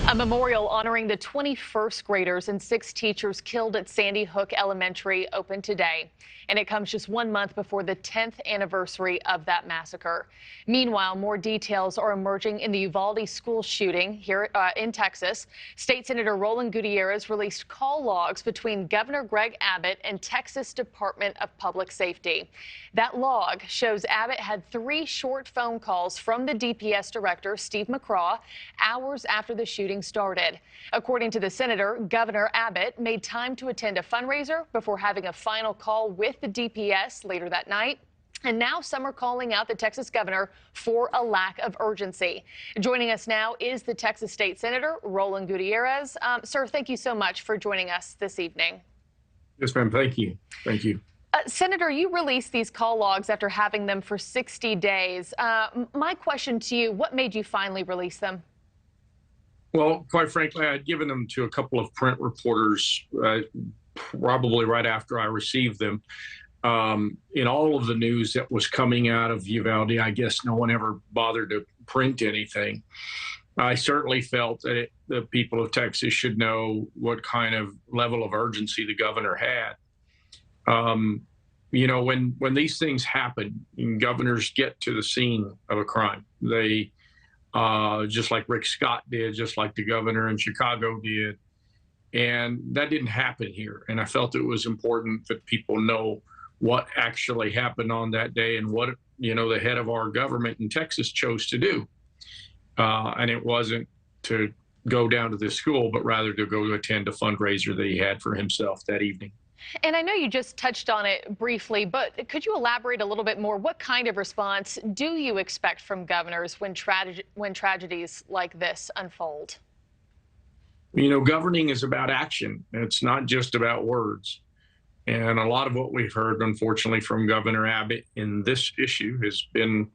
A memorial honoring the 21st graders and 6 teachers killed at Sandy Hook Elementary opened today, and it comes just 1 month before the 10th anniversary of that massacre. Meanwhile, more details are emerging in the Uvalde school shooting here in Texas. State Senator Roland Gutierrez released call logs between Governor Greg Abbott and Texas Department of Public Safety. That log shows Abbott had 3 short phone calls from the DPS director, Steve McCraw, hours after the shooting started. According to the senator, Governor Abbott made time to attend a fundraiser before having a final call with the DPS later that night. And now some are calling out the Texas governor for a lack of urgency. Joining us now is the Texas State Senator, Roland Gutierrez. Sir, thank you so much for joining us this evening. Yes, ma'am. Thank you. Thank you. Senator, you released these call logs after having them for 60 days. My question to you, what made you finally release them? Well, quite frankly, I had given them to a couple of print reporters probably right after I received them. In all of the news that was coming out of Uvalde, I guess no one ever bothered to print anything. I certainly felt that the people of Texas should know what kind of level of urgency the governor had. You know, when these things happen, governors get to the scene of a crime. They just like Rick Scott did, just like the governor in Chicago did. And that didn't happen here. And I felt it was important that people know what actually happened on that day and what, you know, the head of our government in Texas chose to do. And it wasn't to go down to this school, but rather to go to attend a fundraiser that he had for himself that evening. And I know you just touched on it briefly, but could you elaborate a little bit more? What kind of response do you expect from governors when tragedies like this unfold? You know, governing is about action. It's not just about words. And a lot of what we've heard, unfortunately, from Governor Abbott in this issue has been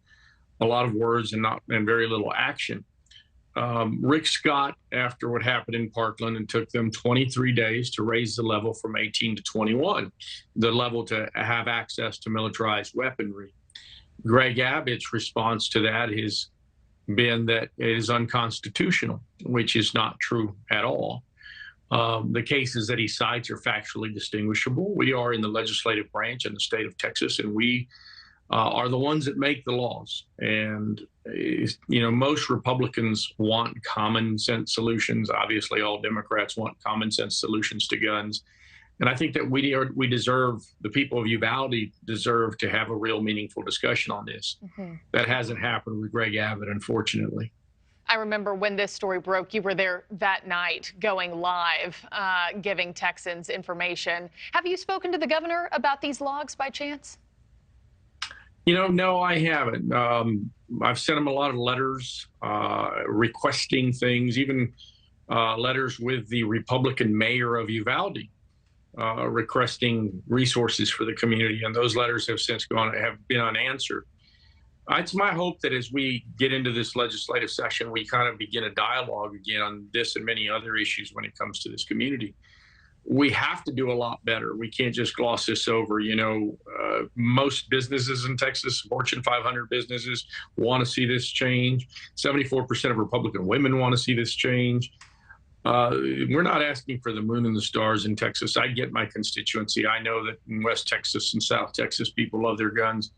a lot of words and very little action. Rick Scott, after what happened in Parkland, it took them 23 days to raise the level from 18 to 21, the level to have access to militarized weaponry. Greg Abbott's response to that has been that it is unconstitutional, which is not true at all. The cases that he cites are factually distinguishable. We are in the legislative branch in the state of Texas, and we are the ones that make the laws. And, you know, most Republicans want common sense solutions. Obviously, all Democrats want common sense solutions to guns. And I think that we deserve, the people of Uvalde deserve to have a real meaningful discussion on this. That hasn't happened with Greg Abbott, unfortunately. I remember when this story broke, you were there that night going live, giving Texans information. Have you spoken to the governor about these logs by chance? You know, no, I haven't. I've sent him a lot of letters requesting things, even letters with the Republican mayor of Uvalde requesting resources for the community. And those letters have since have been unanswered. It's my hope that as we get into this legislative session, we kind of begin a dialogue again on this and many other issues when it comes to this community. We have to do a lot better. We can't just gloss this over. You know, most businesses in Texas, Fortune 500 businesses, want to see this change. 74% of Republican women want to see this change. We're not asking for the moon and the stars in Texas. I get my constituency. I know that in West Texas and South Texas, people love their guns.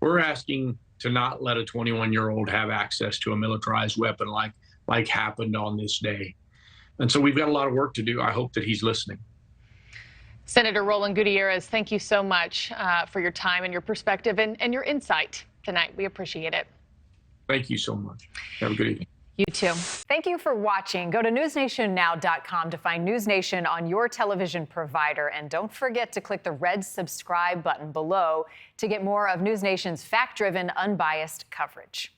We're asking to not let a 21-year-old have access to a militarized weapon like happened on this day. And so we've got a lot of work to do. I hope that he's listening. Senator Roland Gutierrez, thank you so much for your time and your perspective and your insight tonight. We appreciate it. Thank you so much. Have a good evening. You too. Thank you for watching. Go to newsnationnow.com to find News Nation on your television provider. And don't forget to click the red subscribe button below to get more of News Nation's fact-driven, unbiased coverage.